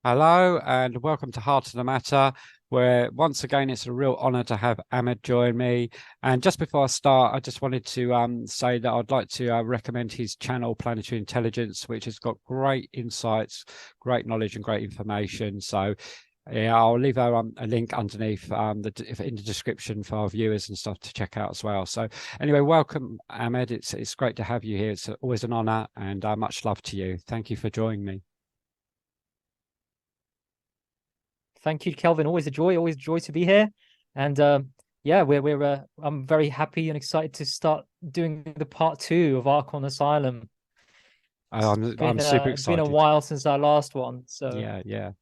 Hello and welcome to Heart of the Matter, where once again it's a real honor to have Amed join me. And just before I start, I just wanted to say that I'd like to recommend his channel, Planetary Intelligence, which has got great insights, great knowledge, and great information. So, yeah, I'll leave a link underneath in the description for our viewers and stuff to check out as well. So, anyway, welcome, Amed. It's great to have you here. It's always an honor, and much love to you. Thank you for joining me. Thank you, Kelvin. Always a joy to be here. And yeah, we're I'm very happy and excited to start doing the part two of Archon Asylum. It's I'm super been a excited. while since our last one, so Yeah.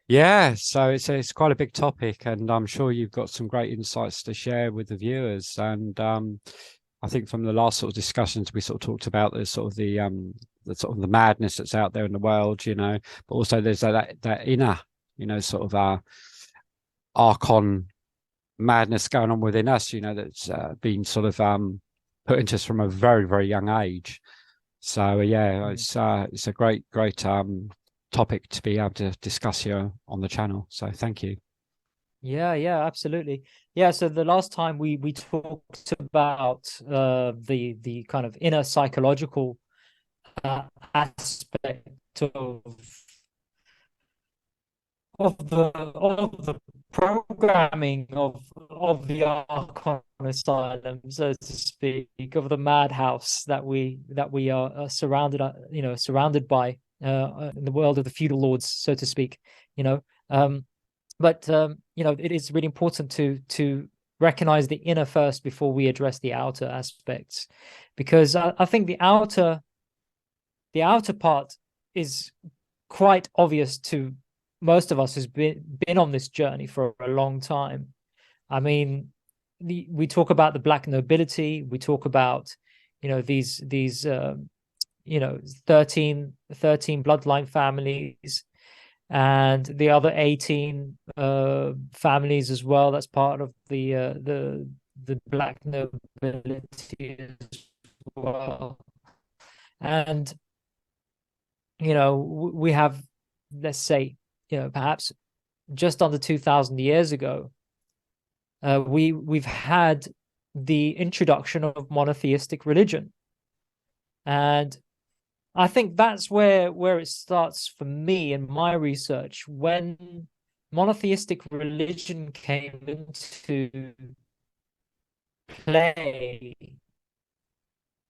Yeah, so it's quite a big topic, and I'm sure you've got some great insights to share with the viewers. And I think from the last sort of discussions, we sort of talked about the sort of the madness that's out there in the world, but also there's that inner, sort of archon madness going on within us, that's been sort of put into us from a very, very young age. So yeah, it's a great topic to be able to discuss here on the channel. So thank you. yeah, absolutely. Yeah, so the last time we talked about the kind of inner psychological aspect of of the programming of the Archon Asylum, so to speak, of the madhouse that we are surrounded, surrounded by in the world of the feudal lords, so to speak. You know, but it is really important to recognize the inner first before we address the outer aspects, because I think the outer part is quite obvious to most of us who's been on this journey for a long time. I mean, we talk about the black nobility. We talk about, these 13 bloodline families, and the other 18 families as well. That's part of the black nobility as well. And we have, let's say, perhaps just under 2,000 years ago, we've had the introduction of monotheistic religion. And I think that's where it starts for me in my research. When monotheistic religion came into play,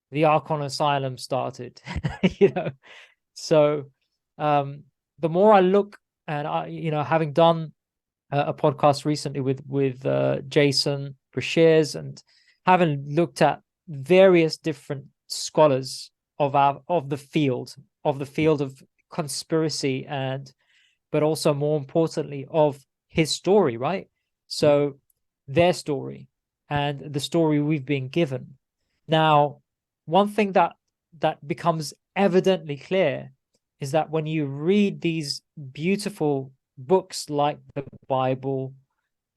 the Archon Asylum started. you know so the more I look, and having done a podcast recently with Jason Brashears, and having looked at various different scholars of the field of conspiracy, and but also more importantly of his story, right? So their story and the story we've been given. Now, one thing that becomes evidently clear is that when you read these beautiful books like the Bible,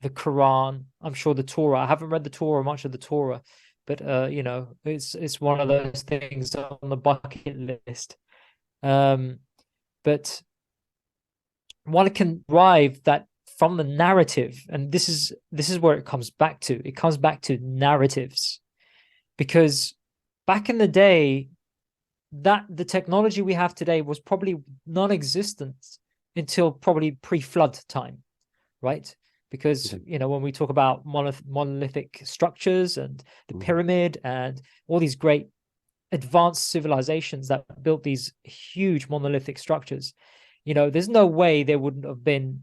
the Quran, I'm sure the Torah. I haven't read the Torah, much of the Torah, but it's one of those things on the bucket list. But one can derive that from the narrative, and this is where it comes back to. It comes back to narratives, because back in the day, that the technology we have today was probably non-existent until probably pre-flood time, right? Because when we talk about monolithic structures and the pyramid and all these great advanced civilizations that built these huge monolithic structures, there's no way they wouldn't have been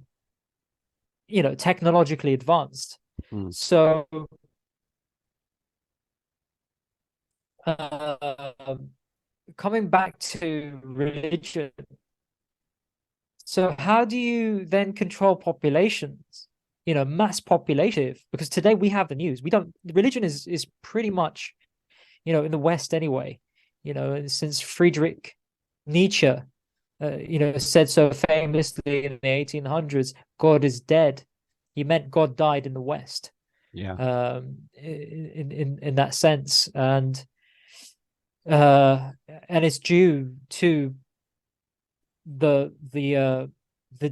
technologically advanced. So coming back to religion, so how do you then control populations, mass population? Because today we have the news. We don't, religion is pretty much, in the West anyway, since Friedrich Nietzsche, said so famously in the 1800s, God is dead. He meant God died in the West. Yeah. In that sense. And it's due to the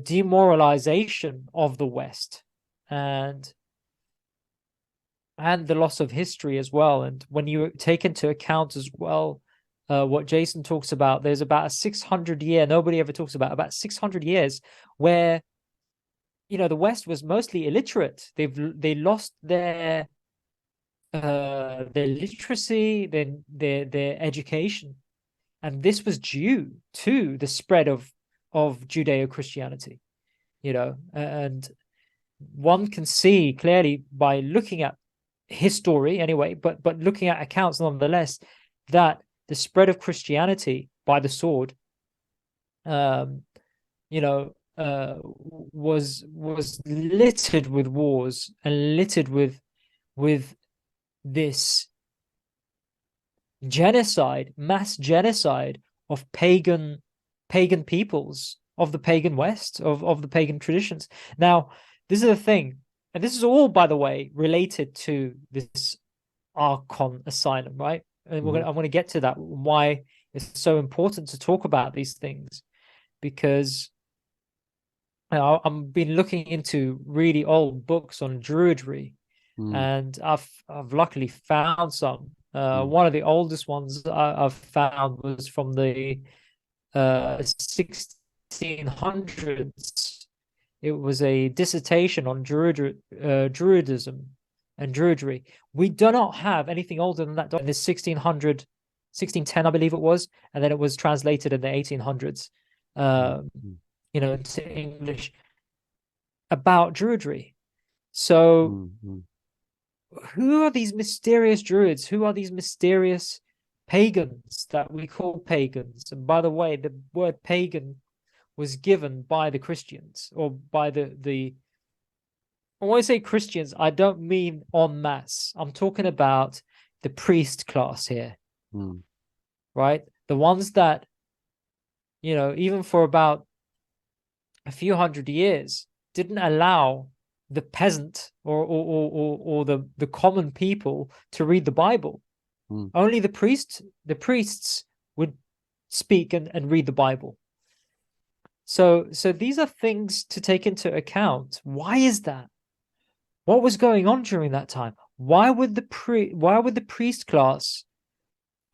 demoralization of the West, and the loss of history as well. And when you take into account as well what Jason talks about, there's about a 600-year, nobody ever talks about 600 years where, you know, the West was mostly illiterate. They lost their literacy, their education, and this was due to the spread of Judeo-Christianity, you know. And one can see clearly by looking at history anyway, but looking at accounts nonetheless, that the spread of Christianity by the sword, you know, was littered with wars and littered with this genocide, mass genocide of pagan peoples, of the pagan West, of the pagan traditions. Now, this is the thing, and this is all, by the way, related to this Archon Asylum, right? And I'm going to get to that, why it's so important to talk about these things, because I've been looking into really old books on Druidry, and I've luckily found some. One of the oldest ones I've found was from the 1600s. It was a dissertation on Druidism and Druidry. We do not have anything older than that in the 1610, I believe it was, and then it was translated in the 1800s, you know, into English, about Druidry. So who are these mysterious Druids? Who are these mysterious pagans that we call pagans? And by the way, the word pagan was given by the Christians, or by the when I say Christians, I don't mean en masse. I'm talking about the priest class here, right? The ones that, you know, even for about a few hundred years, didn't allow the peasant or the common people to read the Bible. Only the priests would speak and read the Bible. So these are things to take into account. Why is that? What was going on during that time? Why would the priest class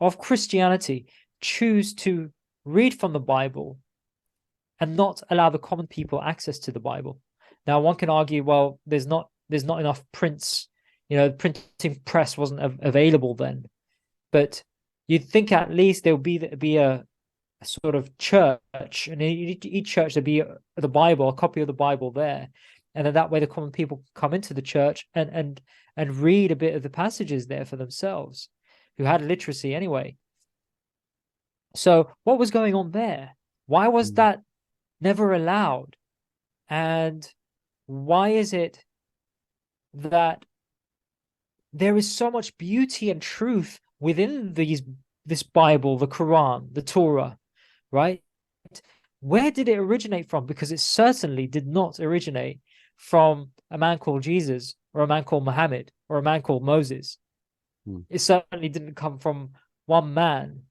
of Christianity choose to read from the Bible and not allow the common people access to the Bible? Now, one can argue, well, there's not enough prints. You know, the printing press wasn't available then. But you'd think at least there would be a sort of church, and in each church there'd be the Bible, a copy of the Bible there, and then that way the common people come into the church and read a bit of the passages there for themselves, who had literacy anyway. So what was going on there? Why was that never allowed? And why is it that there is so much beauty and truth within this Bible, the Quran, the Torah, right? Where did it originate from? Because it certainly did not originate from a man called Jesus, or a man called Muhammad, or a man called Moses. It certainly didn't come from one man.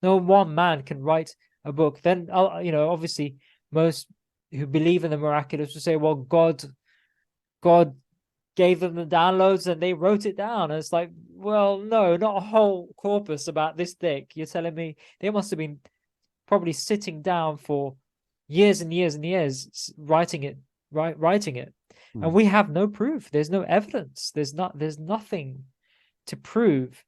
No one man can write a book. Then, you know, obviously most who believe in the miraculous will say, well, God gave them the downloads and they wrote it down. And it's like, well, no, not a whole corpus about this thick. You're telling me they must have been probably sitting down for years and years and years writing it. And we have no proof. There's no evidence. There's nothing to prove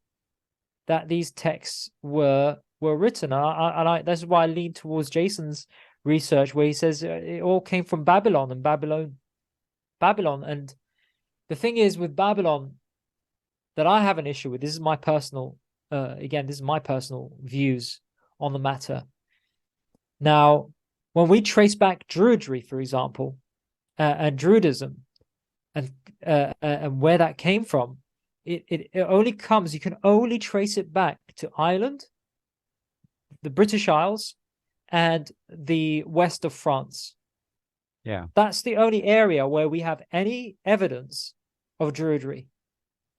that these texts were written. And that's why I lean towards Jason's research, where he says it all came from Babylon. And the thing is with Babylon that I have an issue with, this is my personal views on the matter. Now, when we trace back Druidry, for example, and Druidism, and where that came from, it only comes, you can only trace it back to Ireland, the British Isles, and the west of France. Yeah. That's the only area where we have any evidence of Druidry.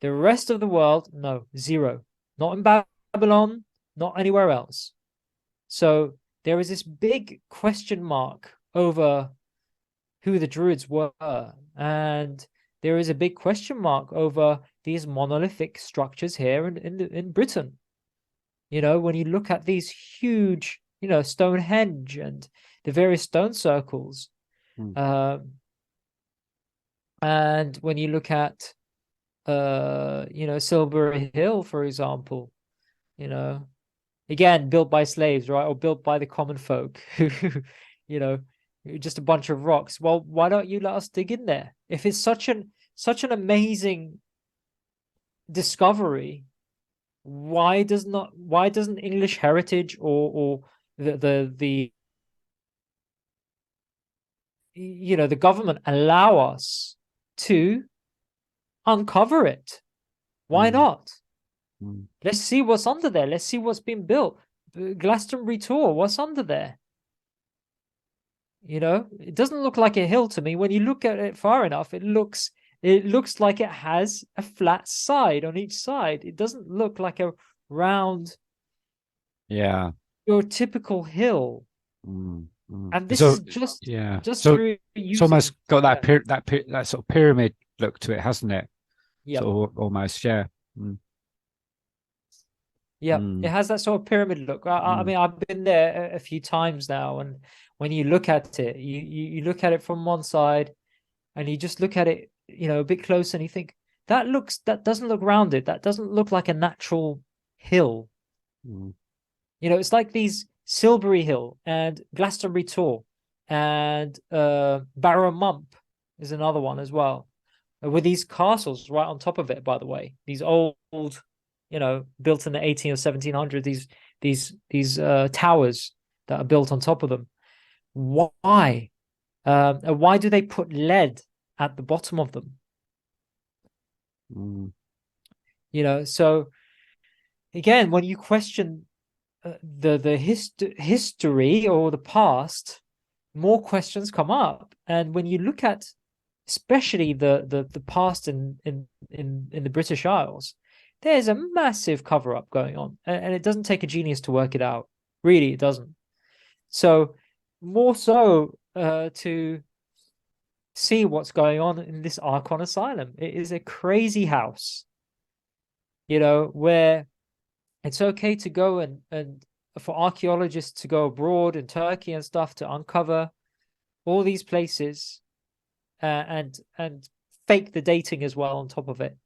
The rest of the world, no, zero. Not in Babylon, not anywhere else. So there is this big question mark over who the Druids were, and there is a big question mark over these monolithic structures here in Britain. You know, when you look at these huge, you know, Stonehenge and the various stone circles, and when you look at, you know, Silbury Hill, for example, you know, again, built by slaves, right? Or built by the common folk who, you know, just a bunch of rocks. Well, why don't you let us dig in there? If it's such an amazing discovery, why doesn't English heritage or the you know, the government allow us to uncover it? Why not? Let's see what's under there. Let's see what's been built. Glastonbury Tor, what's under there? You know, it doesn't look like a hill to me. When you look at it far enough, it looks like it has a flat side on each side. It doesn't look like a round, your typical hill. And this is just so through it's almost got that that sort of pyramid look to it, hasn't it? Yeah, sort of, almost. Yeah. Yeah, it has that sort of pyramid look. I mean, I've been there a few times now, and when you look at it, you look at it from one side, and you just look at it, you know, a bit closer, and you think that doesn't look rounded. That doesn't look like a natural hill. You know, it's like these Silbury Hill and Glastonbury Tor and Barrow Mump is another one as well, with these castles right on top of it. By the way, these old, you know, built in the 18 or 1700s, these towers that are built on top of them. Why? Why do they put lead at the bottom of them? You know, so again, when you question the history or the past, more questions come up. And when you look at, especially the past in the British Isles, there's a massive cover-up going on, and it doesn't take a genius to work it out. Really, it doesn't. So more so to see what's going on in this Archon Asylum. It is a crazy house, you know, where it's okay to go and for archaeologists to go abroad in Turkey and stuff to uncover all these places and fake the dating as well on top of it.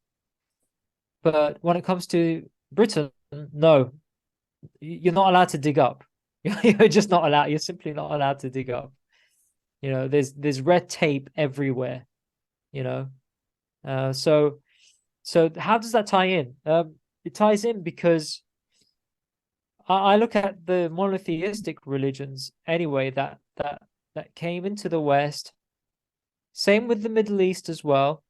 But when it comes to Britain, no, you're not allowed to dig up. You're just not allowed. You're simply not allowed to dig up. You know, there's red tape everywhere. You know, so how does that tie in? It ties in because I look at the monotheistic religions anyway that came into the West. Same with the Middle East as well.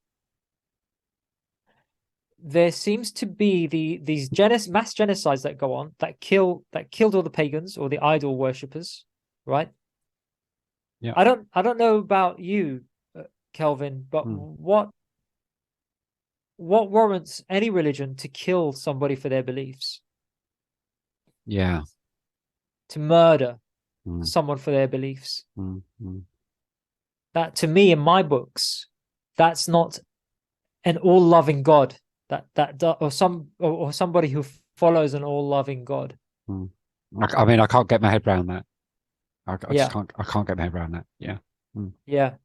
There seems to be these mass genocides that go on that killed all the pagans or the idol worshippers, right? Yeah. I don't know about you, Kelvin, but what warrants any religion to kill somebody for their beliefs? Yeah. To murder someone for their beliefs. That, to me, in my books, that's not an all-loving God. Or somebody who follows an all-loving God. I mean, I can't get my head around that. I just can't. I can't get my head around that. Yeah. Yeah.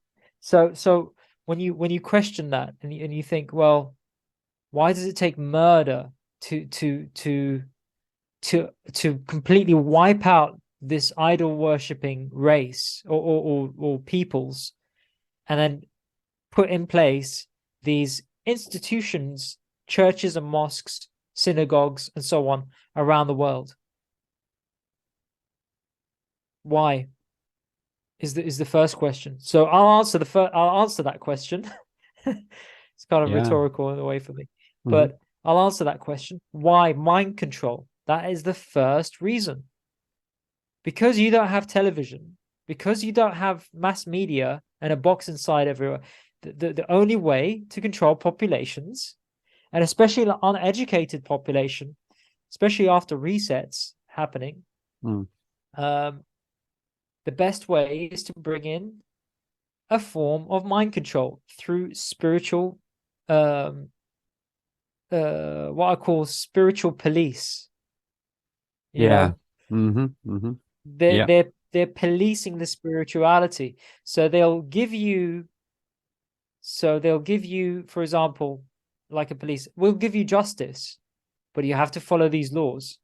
So when you question that and you think, well, why does it take murder to completely wipe out this idol worshipping race or peoples, and then put in place these institutions, churches and mosques, synagogues, and so on around the world? Why is the first question. So I'll answer that question. It's kind of rhetorical in a way for me, but I'll answer that question. Why? Mind control. That is the first reason. Because you don't have television, because you don't have mass media and a box inside everywhere, the only way to control populations, and especially an uneducated population, especially after resets happening, the best way is to bring in a form of mind control through spiritual, what I call spiritual police. You know, they're Yeah. they're policing the spirituality. So they'll give you, for example, like a police, we'll give you justice, but you have to follow these laws.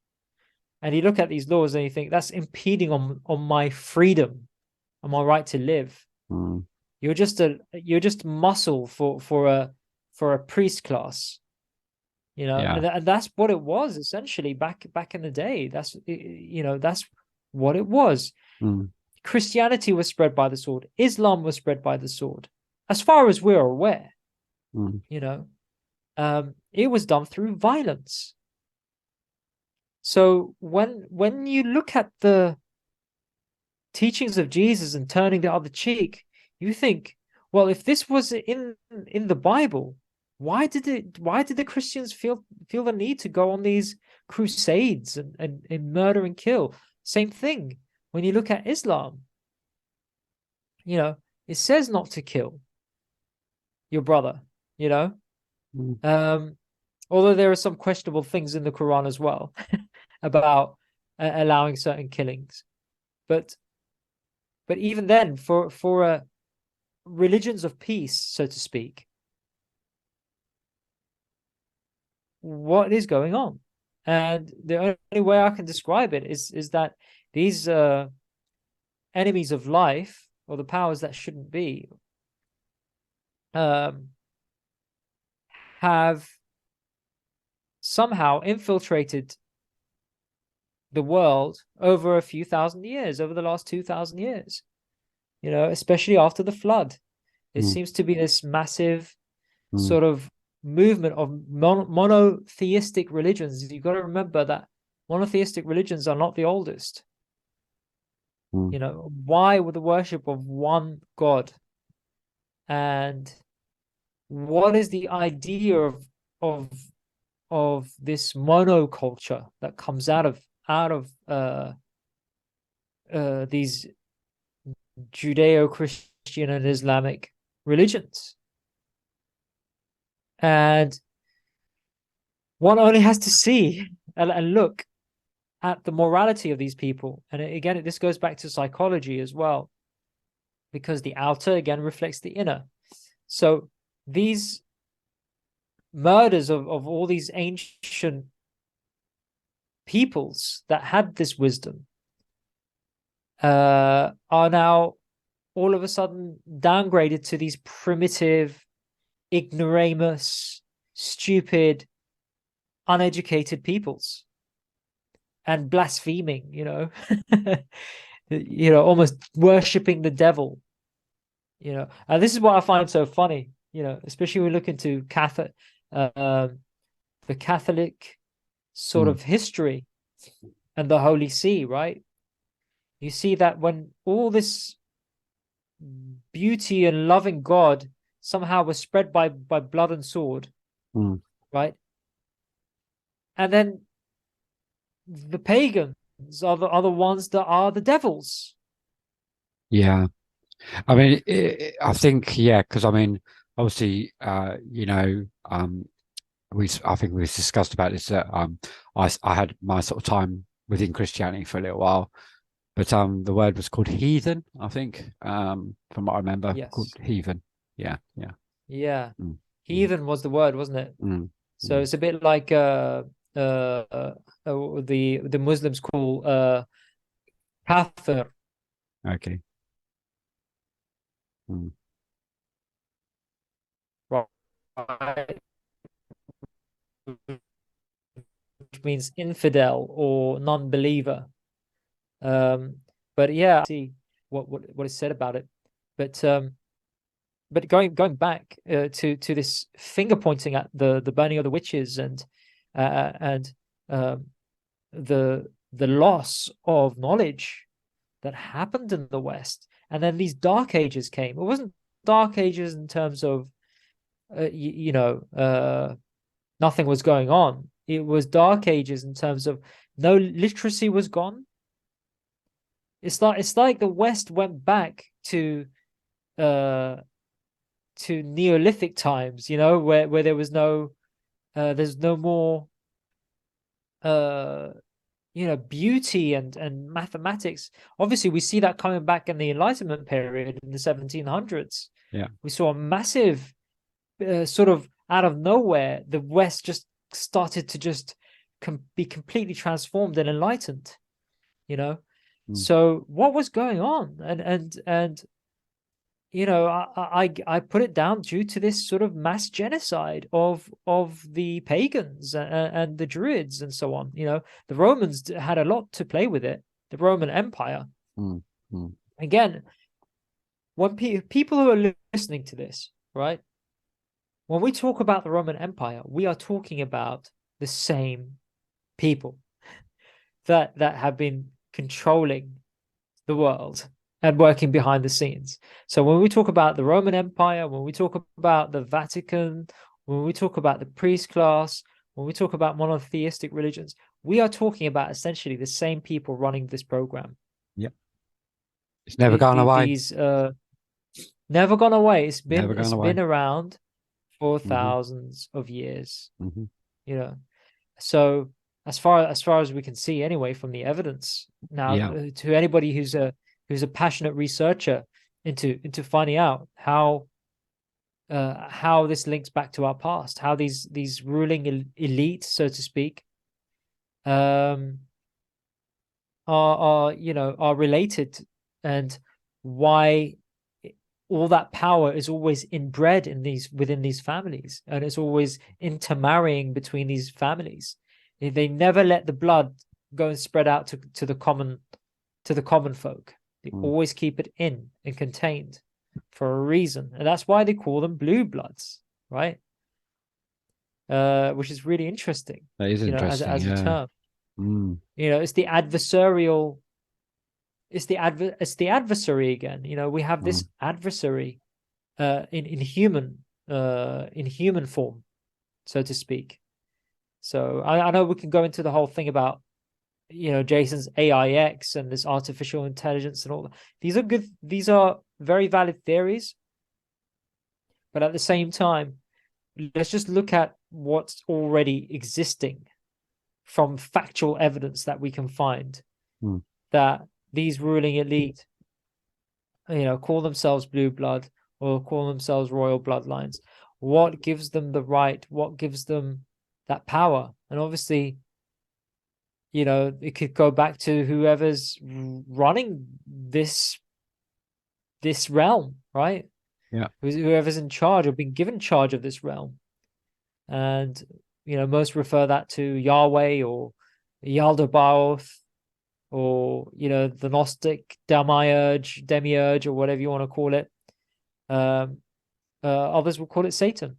And you look at these laws and you think that's impeding on my freedom, on my right to live. You're just muscle for a priest class, you know. Yeah. And that's what it was essentially back in the day. That's, you know, that's what it was. Christianity was spread by the sword. Islam was spread by the sword, as far as we're aware. You know, it was done through violence. So when you look at the teachings of Jesus and turning the other cheek, you think, well, if this was in the Bible, why did the Christians feel the need to go on these crusades and murder and kill? Same thing when you look at Islam. You know, it says not to kill your brother, you know. Although there are some questionable things in the Quran as well about allowing certain killings, but even then, for religions of peace, so to speak, what is going on? And the only way I can describe it is that these enemies of life, or the powers that shouldn't be, have somehow infiltrated the world over a few thousand years, over the last 2,000 years, you know, especially after the flood. There seems to be this massive sort of movement of monotheistic religions. You've got to remember that monotheistic religions are not the oldest. You know, why would the worship of one God? And what is the idea of this monoculture that comes out of these Judeo-Christian and Islamic religions? And one only has to see and look at the morality of these people. And again, this goes back to psychology as well, because the outer, again, reflects the inner. So these murders of all these ancient peoples that had this wisdom are now all of a sudden downgraded to these primitive, ignoramus, stupid, uneducated peoples, and blaspheming, you know, you know, almost worshipping the devil, you know. And this is what I find so funny, you know, especially when we look into the Catholic sort of history and the Holy See, right? You see that when all this beauty and loving God somehow was spread by blood and sword, right? And then the pagans are the ones that are the devils. Yeah. I mean, I think, yeah, because I mean, obviously, you know, I think we've discussed about this, that I had my sort of time within Christianity for a little while, but the word was called heathen, I think, from what I remember. Yes. Called heathen. Yeah. Heathen was the word, wasn't it? So it's a bit like the Muslims call kafir. Okay. Right. Which means infidel or non-believer. But yeah, see what is said about it. But going back to this finger pointing at the burning of the witches and the loss of knowledge that happened in the West, and then these dark ages came. It wasn't dark ages in terms of nothing was going on. It was dark ages in terms of no literacy was gone. it's like the West went back to Neolithic times, you know, where there was no there's no more you know, beauty and mathematics. Obviously, we see that coming back in the Enlightenment period in the 1700s. Yeah. We saw a massive sort of out of nowhere, the West just started to just be completely transformed and enlightened, you know. So what was going on? And you know, I put it down due to this sort of mass genocide of the pagans and the Druids and so on. You know, the Romans had a lot to play with it. The Roman Empire. Again, when people who are listening to this, right? When we talk about the Roman Empire, we are talking about the same people that have been controlling the world and working behind the scenes. So when we talk about the Roman Empire, when we talk about the Vatican, when we talk about the priest class, when we talk about monotheistic religions, we are talking about essentially the same people running this program. Yep. It's never gone away. These never gone away. It's been around for thousands of years. You know, so as far as we can see anyway from the evidence now, to anybody who's a passionate researcher into finding out how this links back to our past, how these ruling elite, so to speak, are related, and why all that power is always inbred within these families, and it's always intermarrying between these families. They never let the blood go and spread out to the common folk. They always keep it in and contained for a reason, and that's why they call them blue bloods, right? Which is really interesting. That is interesting, as a term. You know, it's the adversarial. It's the adversary again. You know, we have this adversary in human form, so to speak. So I know we can go into the whole thing about, you know, Jason's AIX and this artificial intelligence and all that. These are very valid theories, but at the same time, let's just look at what's already existing from factual evidence that we can find that these ruling elite, you know, call themselves blue blood or call themselves royal bloodlines. What gives them the right? What gives them that power? And obviously, you know, it could go back to whoever's running this realm, right? Yeah. Whoever's in charge or been given charge of this realm. And, you know, most refer that to Yahweh or Yaldabaoth, or, you know, the Gnostic demiurge, or whatever you want to call it. Others will call it Satan.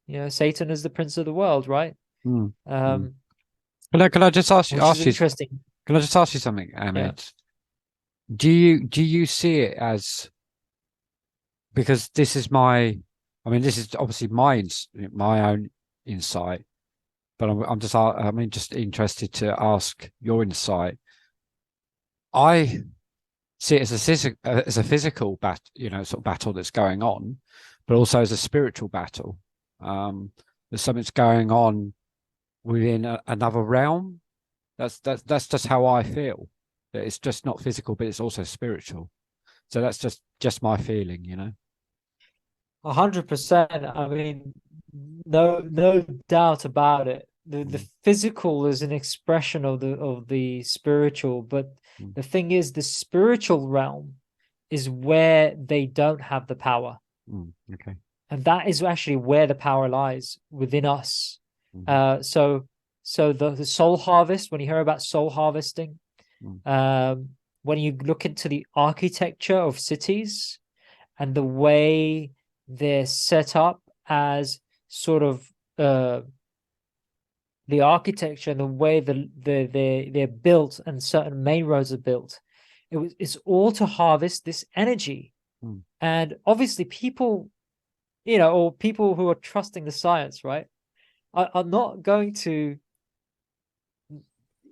You know, Satan is the prince of the world, right? Can I just ask you? Interesting. Can I just ask you something, Ahmed? Yeah. Do you see it as, because this is this is obviously my own insight, but I'm just interested to ask your insight. I see it as a physical battle, you know, sort of battle that's going on, but also as a spiritual battle. There's something's going on within another realm. That's just how I feel. That it's just not physical, but it's also spiritual. So that's just my feeling, you know. 100%. I mean, no doubt about it. The physical is an expression of the spiritual, but the thing is, the spiritual realm is where they don't have the power. Okay. And that is actually where the power lies, within us. So the soul harvest, when you hear about soul harvesting, when you look into the architecture of cities and the way they're set up as sort of the architecture and the way they're built and certain main roads are built, it's all to harvest this energy. And obviously people, you know, or people who are trusting the science, right, are not going to,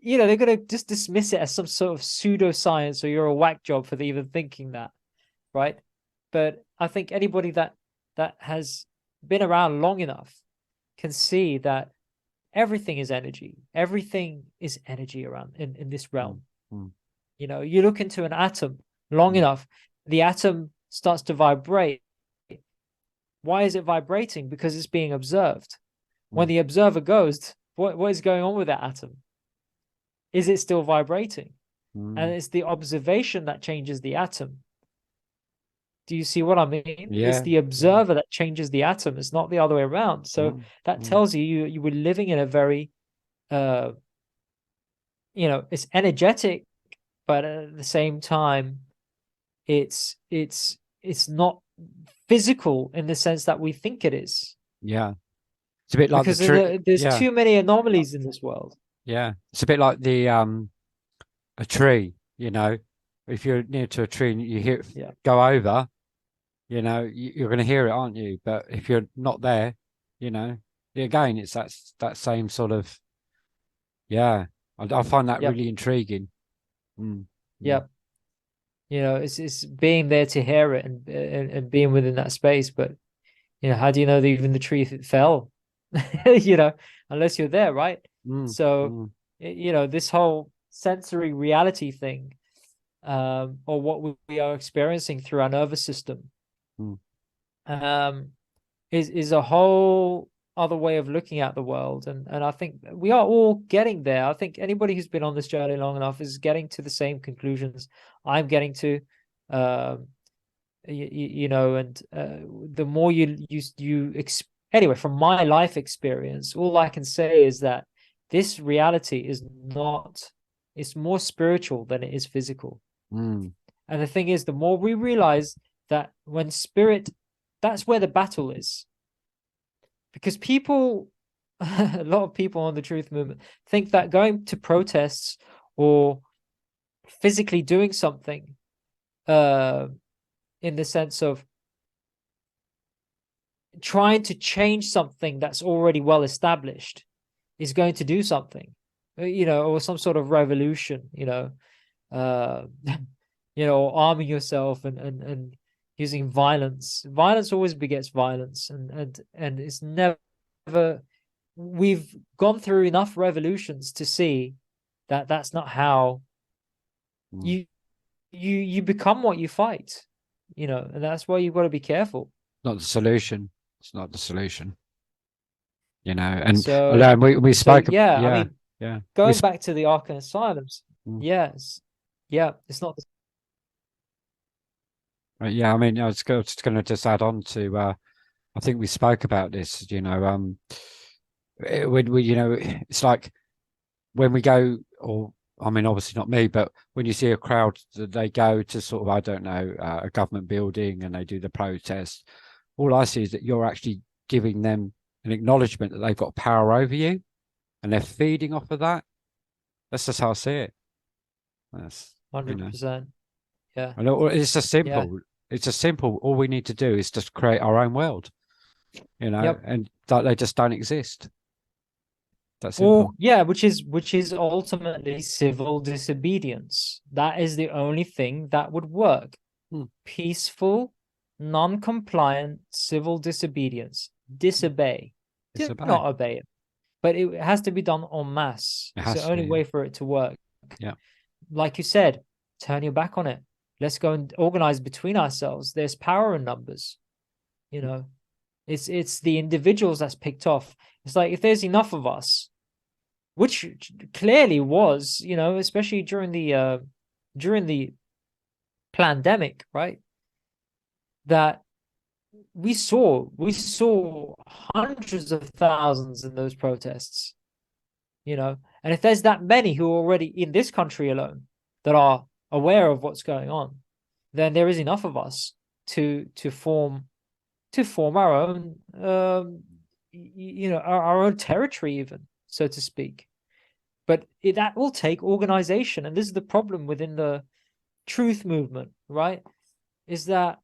they're going to just dismiss it as some sort of pseudoscience, or you're a whack job for even thinking that, right? But I think anybody that has been around long enough can see that everything is energy. Everything is energy around in this realm. You look into an atom long enough, the atom starts to vibrate. Why is it vibrating? Because it's being observed. When the observer goes, what is going on with that atom? Is it still vibrating? And it's the observation that changes the atom. Do you see what I mean? Yeah. It's the observer that changes the atom. It's not the other way around. So that tells you were living in a very, it's energetic, but at the same time, it's not physical in the sense that we think it is. Yeah. It's a bit like because there's too many anomalies in this world. Yeah. It's a bit like a tree, if you're near to a tree and you hear it go over, you're going to hear it, aren't you? But if you're not there, again, it's that same sort of, I find that really intriguing. Yeah. It's being there to hear it and being within that space. But, how do you know that even the tree, if it fell, unless you're there, right? So, this whole sensory reality thing, or what we are experiencing through our nervous system, is a whole other way of looking at the world. And I think we are all getting there. I think anybody who's been on this journey long enough is getting to the same conclusions I'm getting to. And the more anyway, from my life experience, all I can say is that this reality is not, it's more spiritual than it is physical. And the thing is, the more we realize that when spirit, that's where the battle is. Because people, a lot of people on the truth movement think that going to protests or physically doing something, in the sense of trying to change something that's already well established, is going to do something, or some sort of revolution, or arming yourself and using violence. Violence always begets violence, and it's never. We've gone through enough revolutions to see that that's not how you become what you fight, and that's why you've got to be careful. Not the solution. It's not the solution. And so we spoke. I mean, going back to the Archon Asylums, yes, it's not the. Yeah, I mean, I was just going to just add on to. I think we spoke about this. When we, it's like when we go, or I mean, obviously not me, but when you see a crowd, they go to sort of, I don't know, a government building and they do the protest. All I see is that you're actually giving them an acknowledgement that they've got power over you, and they're feeding off of that. That's just how I see it. That's 100%. Yeah, and it's just simple. Yeah. It's just simple. All we need to do is just create our own world, and that they just don't exist. That's simple. Which is ultimately civil disobedience. That is the only thing that would work. Peaceful, non-compliant civil disobedience. Disobey. Do not obey it. But it has to be done en masse. It's the only way for it to work. Yeah. Like you said, turn your back on it. Let's go and organize between ourselves. There's power in numbers. It's the individuals that's picked off. It's like if there's enough of us, which clearly was, especially during the pandemic, right? That we saw hundreds of thousands in those protests, and if there's that many who are already in this country alone that are aware of what's going on, then there is enough of us to form our own, our own territory, even, so to speak. But that will take organization, and this is the problem within the truth movement, right? Is that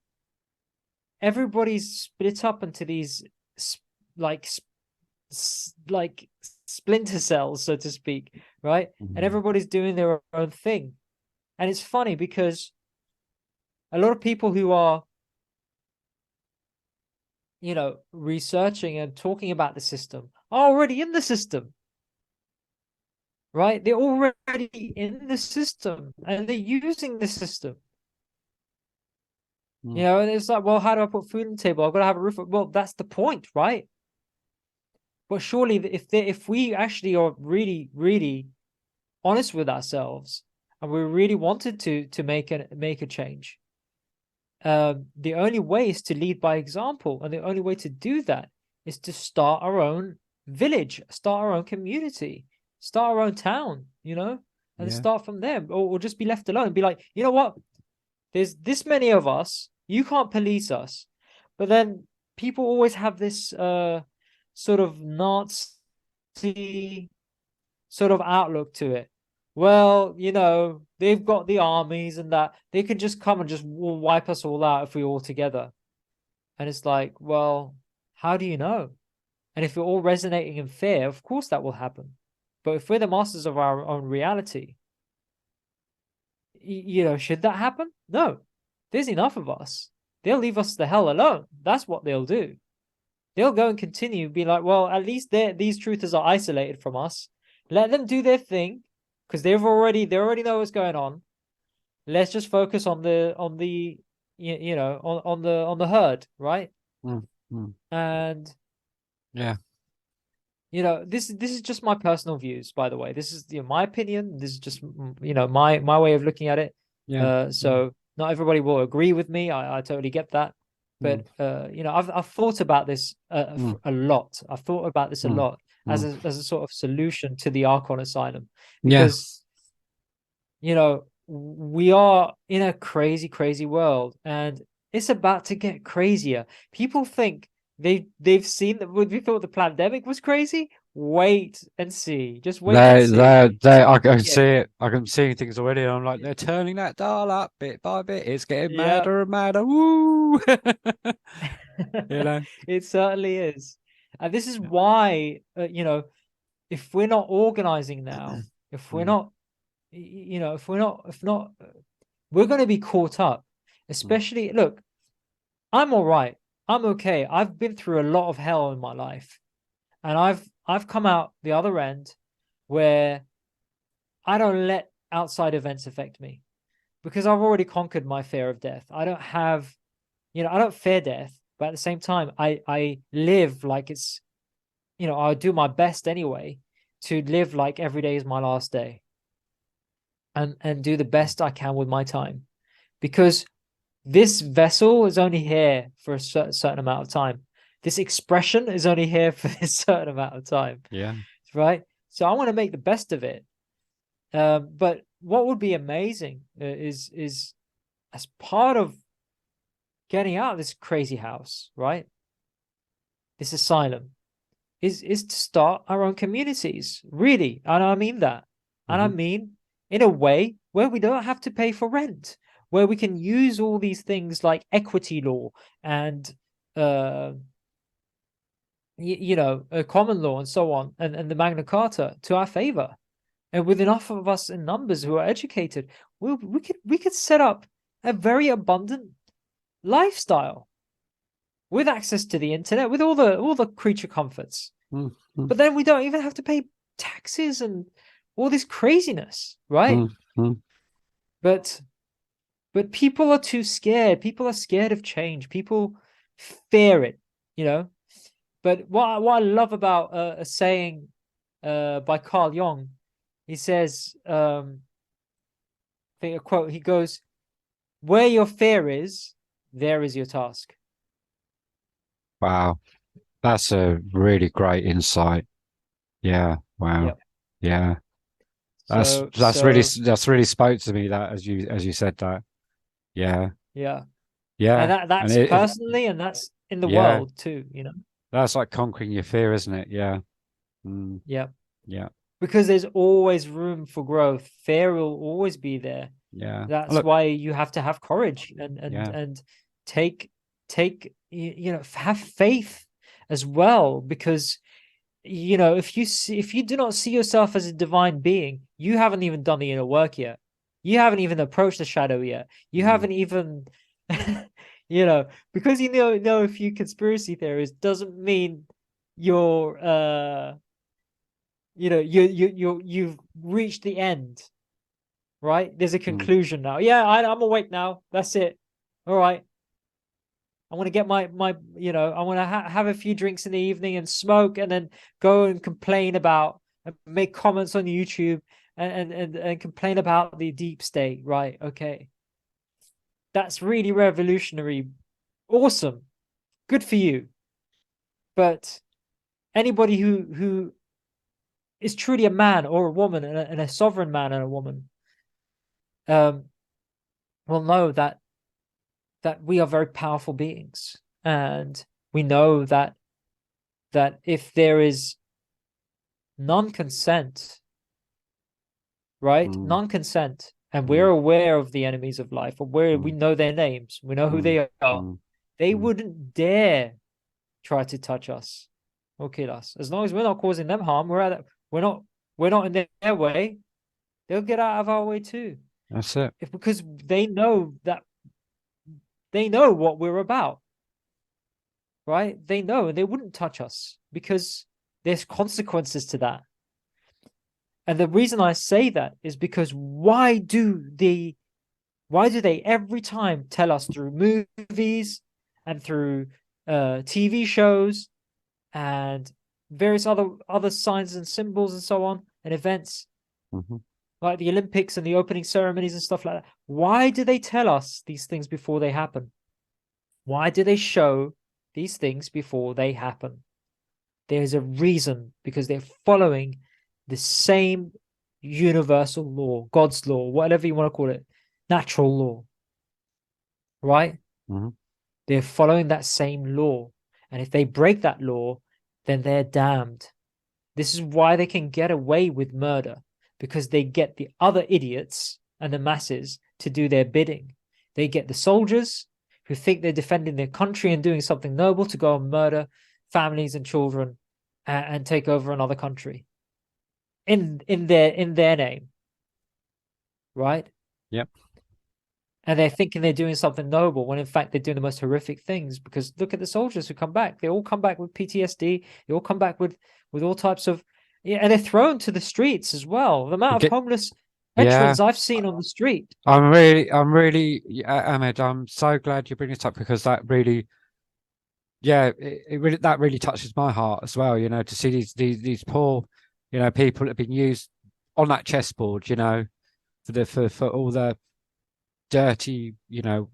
everybody's split up into these like splinter cells, so to speak, right? And everybody's doing their own thing. And it's funny because a lot of people who are, researching and talking about the system are already in the system, right? They're already in the system and they're using the system. And it's like, well, how do I put food on the table? I've got to have a roof. Well, that's the point, right? But surely if we actually are really, really honest with ourselves and we really wanted to make a change, the only way is to lead by example. And the only way to do that is to start our own village, start our own community, start our own town, and start from there, or just be left alone and be like, you know what? There's this many of us. You can't police us. But then people always have this sort of Nazi sort of outlook to it. Well, they've got the armies and that they can just come and just wipe us all out if we're all together. And it's like, well, how do you know? And if we're all resonating in fear, of course that will happen. But if we're the masters of our own reality, should that happen? No. There's enough of us. They'll leave us the hell alone. That's what they'll do. They'll go and continue, be like, well, at least these truthers are isolated from us. Let them do their thing, because they already know what's going on. Let's just focus on the herd, right? And yeah, this is just my personal views, by the way. This is my opinion. This is just my way of looking at it. So not everybody will agree with me. I totally get that. But I've thought about this a lot. I've thought about this a lot as a sort of solution to the Archon Asylum, because we are in a crazy, crazy world, and it's about to get crazier. People think they've seen that. We thought the pandemic was crazy. Wait and see. Just wait and see. I can see it. I can see things already. I'm like, they're turning that dial up bit by bit. It's getting madder and madder. Woo! It certainly is. And this is why, if we're not organizing now, if we're not, if not, we're going to be caught up. Especially, look, I'm all right. I'm okay. I've been through a lot of hell in my life, and I've come out the other end where I don't let outside events affect me, because I've already conquered my fear of death. I don't have, I don't fear death, but at the same time, I live like it's, I'll do my best anyway to live like every day is my last day, and do the best I can with my time, because this vessel is only here for a certain amount of time. This expression is only here for this certain amount of time. Yeah. Right. So I want to make the best of it. But what would be amazing is as part of getting out of this crazy house, right? This asylum is to start our own communities, really. And I mean that. And I mean in a way where we don't have to pay for rent, where we can use all these things like equity law and common law and so on, and the Magna Carta to our favor. And with enough of us in numbers who are educated, we could set up a very abundant lifestyle with access to the internet, with all the creature comforts. But then we don't even have to pay taxes and all this craziness, right? But people are too scared. People are scared of change. People fear it, But what I love about a saying by Carl Jung, he says, I think a quote, he goes, "Where your fear is, there is your task." Wow. That's a really great insight. Yeah. Wow. Yep. Yeah. That's really spoke to me, that as you said that. Yeah. Yeah. Yeah. And that's personally, and that's in the world too, That's like conquering your fear, isn't it? Yeah. Yeah. Yeah. Because there's always room for growth. Fear will always be there. Yeah. That's why you have to have courage and take have faith as well, because if you do not see yourself as a divine being, you haven't even done the inner work yet. You haven't even approached the shadow yet. You haven't even, because you know a few conspiracy theories doesn't mean you're you've reached the end, right? There's a conclusion now. Yeah, I'm awake now. That's it. All right. I want to get my I want to have a few drinks in the evening and smoke, and then go and complain about and make comments on YouTube and complain about the deep state. Right. Okay. That's really revolutionary. Awesome. Good for you. But anybody who is truly a man or a woman, and a sovereign man and a woman, will know that we are very powerful beings, and we know that if there is non-consent, right? Non-consent, and we're aware of the enemies of life, or we know their names, we know who they are, they wouldn't dare try to touch us or kill us. As long as we're not causing them harm, we're not in their way, they'll get out of our way too. That's it. Because they know what we're about, right? They know, and they wouldn't touch us because there's consequences to that. And the reason I say that is because why do they every time tell us through movies and through TV shows and various other signs and symbols and so on, and events, like the Olympics and the opening ceremonies and stuff like that? Why do they tell us these things before they happen? Why do they show these things before they happen? There's a reason, because they're following the same universal law, God's law, whatever you want to call it, natural law, right? They're following that same law. And if they break that law, then they're damned. This is why they can get away with murder, because they get the other idiots and the masses to do their bidding. They get the soldiers who think they're defending their country and doing something noble to go and murder families and children and take over another country in their name, right? Yep. And they're thinking they're doing something noble when in fact they're doing the most horrific things. Because look at the soldiers who come back. They all come back with PTSD. They all come back with all types of, and they're thrown to the streets as well. The amount of homeless veterans I've seen on the street. I'm really, Amed, I'm so glad you bring this up, because that really, that really touches my heart as well. To see these poor, people that have been used on that chessboard, for all the dirty,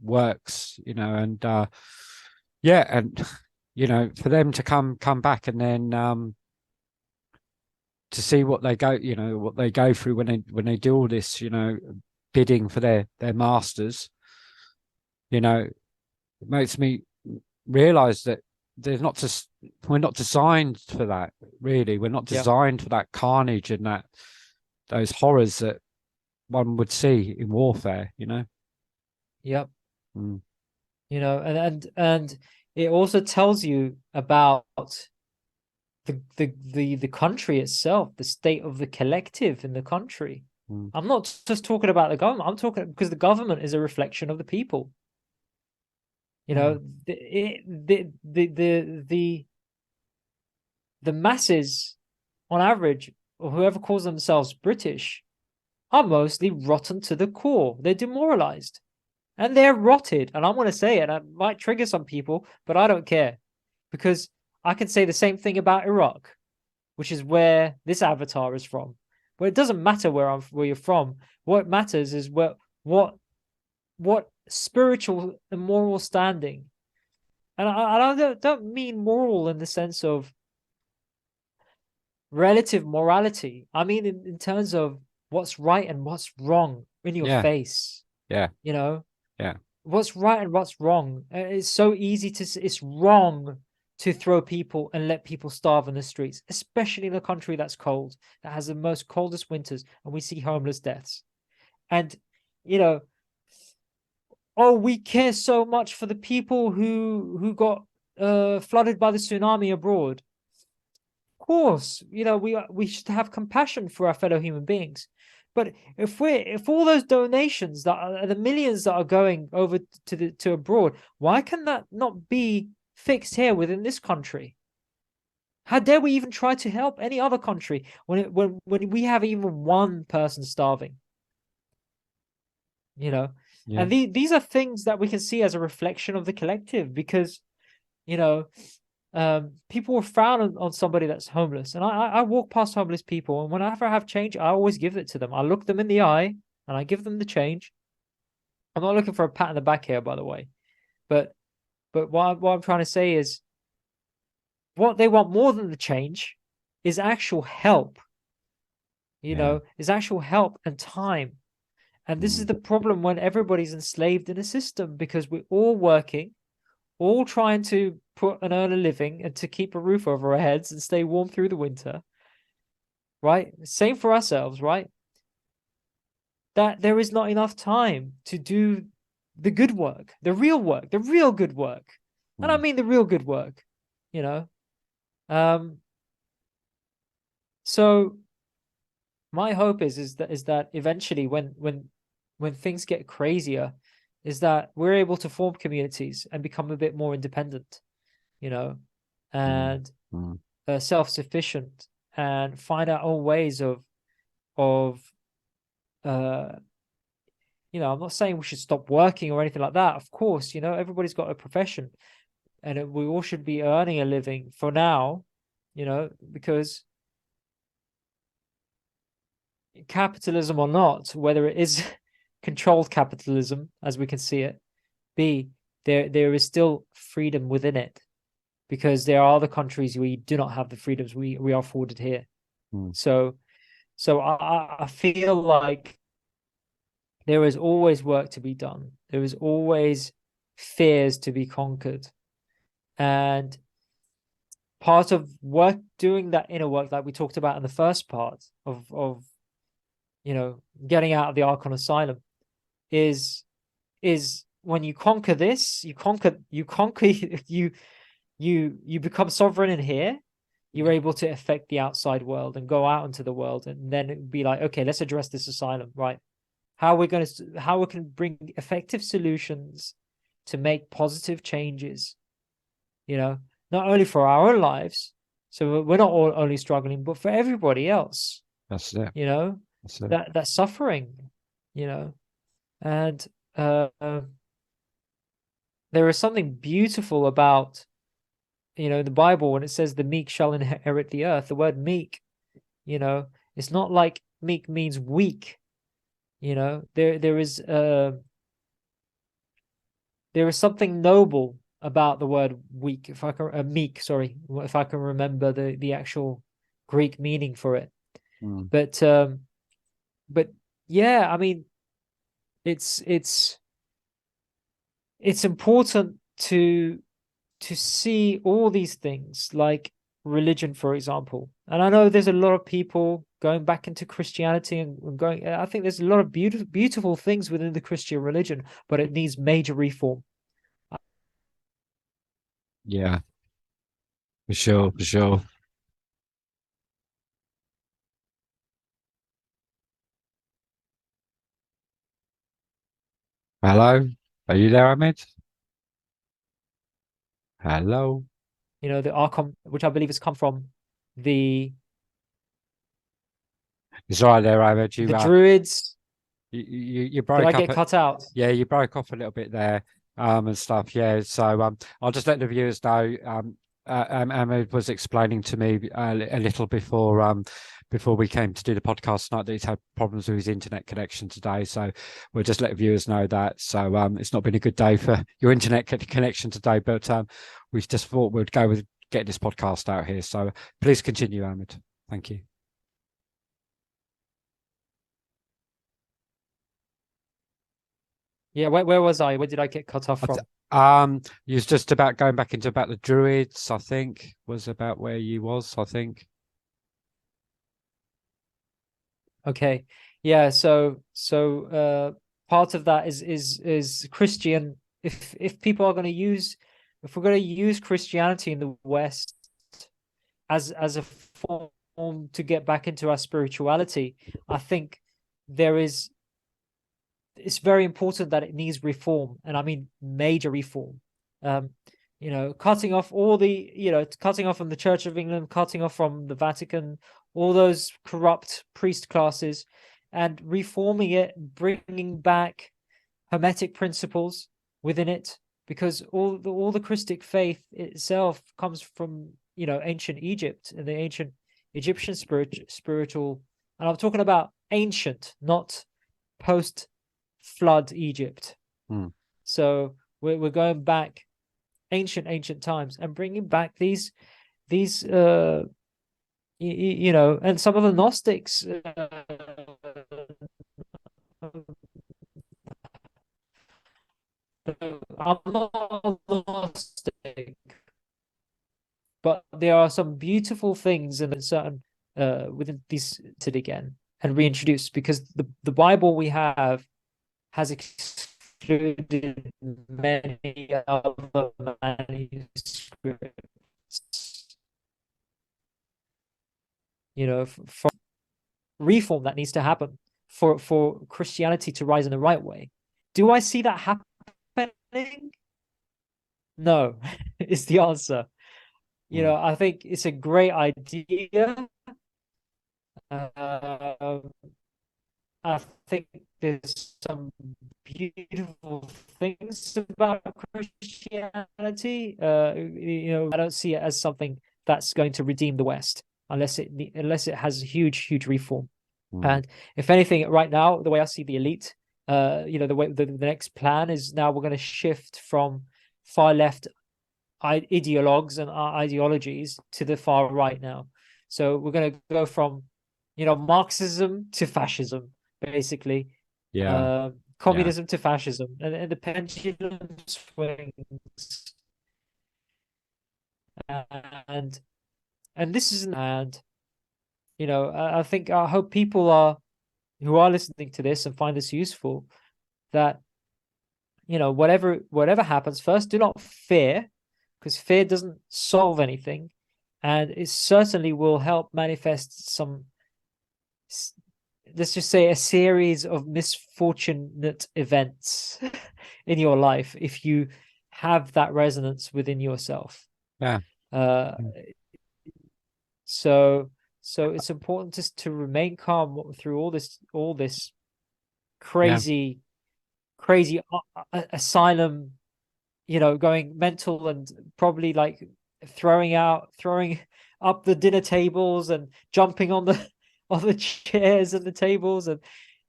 works, and for them to come back, and then to see what they go through when they do all this, bidding for their masters, it makes me realize that we're not designed for that. Really, we're not designed for that carnage and those horrors that one would see in warfare. Yep. And it also tells you about the country itself, the state of the collective in the country. I'm not just talking about the government. I'm talking because the government is a reflection of the people. The masses, on average, or whoever calls themselves British, are mostly rotten to the core. They're demoralized, and they're rotted. And I'm going to say it. I might trigger some people, but I don't care, because I can say the same thing about Iraq, which is where this avatar is from. But it doesn't matter where you're from. What matters is what spiritual and moral standing. And I don't mean moral in the sense of relative morality. I mean in terms of what's right and what's wrong in your face. Yeah. What's right and what's wrong. It's so easy it's wrong to throw people and let people starve in the streets, especially in a country that's cold, that has the most coldest winters, and we see homeless deaths. And we care so much for the people who got flooded by the tsunami abroad. course, we should have compassion for our fellow human beings. But if all those donations that are the millions that are going over to abroad, why can that not be fixed here within this country? How dare we even try to help any other country when we have even one person starving? Yeah. And these are things that we can see as a reflection of the collective, because people will frown on somebody that's homeless, and I walk past homeless people, and whenever I have change, I always give it to them. I look them in the eye and I give them the change. I'm not looking for a pat on the back here, by the way, but what I'm trying to say is, what they want more than the change is actual help. Is actual help and time. And this is the problem when everybody's enslaved in a system, because we're all working, all trying to earn a living and to keep a roof over our heads and stay warm through the winter, right? Same for ourselves, right? That there is not enough time to do the good work, the real good work. And I mean the real good work, So my hope is that eventually, when things get crazier, is that we're able to form communities and become a bit more independent, and self-sufficient, and find our own ways of I'm not saying we should stop working or anything like that. Of course, everybody's got a profession, and we all should be earning a living for now, because capitalism or not, whether it is controlled capitalism as we can see it be, there is still freedom within it, because there are other countries where you do not have the freedoms we are afforded here. So I feel like there is always work to be done. There is always fears to be conquered, and part of doing that inner work, like we talked about in the first part of getting out of the Archon Asylum, is when you conquer this, you become sovereign in here. You're able to affect the outside world and go out into the world, and then it'd be like, okay, let's address this asylum, right? How we can bring effective solutions to make positive changes, not only for our own lives, so we're not all only struggling, but for everybody else. That's it. That's it. That suffering, and there is something beautiful about the Bible when it says the meek shall inherit the earth. The word meek, it's not like meek means weak. There is something noble about the word weak. If I can meek, sorry, if I can remember the actual Greek meaning for it. But yeah, I mean, it's important to see all these things, like religion, for example. And I know there's a lot of people going back into Christianity and going. I think there's a lot of beautiful things within the Christian religion, but it needs major reform. Yeah, for sure, for sure. Hello, are you there, Ahmed? Hello. The Archon, which I believe has come from the It's all right there, Ahmed. the Druids. You Did I broke up. get cut out? Yeah, you broke off a little bit there, and stuff. Yeah, so I'll just let the viewers know. Ahmed was explaining to me a little before we came to do the podcast tonight that he's had problems with his internet connection today. So we'll just let viewers know that. So it's not been a good day for your internet connection today, but we just thought we'd go with getting this podcast out here. So please continue, Ahmed. Thank you. Yeah, where was I? Where did I get cut off from? You was just about going back into about the Druids, I think, was about where you was, I think. Okay. Yeah, so part of that is Christian. If people are going to use, if we're going to use Christianity in the West as a reform to get back into our spirituality, I think it's very important that it needs reform, and I mean major reform. Cutting off cutting off from the Church of England, cutting off from the Vatican, all those corrupt priest classes, and reforming it, bringing back Hermetic principles within it, because all the Christic faith itself comes from ancient Egypt and the ancient Egyptian spiritual, and I'm talking about ancient, not post-flood Egypt. So we're going back ancient times and bringing back these and some of the Gnostics I'm not Gnostic, but there are some beautiful things in certain within these again and reintroduced, because the Bible we have has excluded many other manuscripts. From reform that needs to happen for Christianity to rise in the right way. Do I see that happening? No, is the answer. I think it's a great idea. I think there's some beautiful things about Christianity. I don't see it as something that's going to redeem the West unless it has huge reform. And if anything, right now, the way I see the elite, the way the next plan is, now we're going to shift from far left ideologues and ideologies to the far right now. So we're going to go from Marxism to fascism, basically. Communism to fascism, and the pendulum swings. And this isn't, and I hope people who are listening to this and find this useful, that whatever happens, first, do not fear, because fear doesn't solve anything, and it certainly will help manifest some, let's just say, a series of misfortunate events in your life if you have that resonance within yourself. So it's important just to remain calm through all this crazy asylum, going mental, and probably like throwing up the dinner tables and jumping on the chairs and the tables and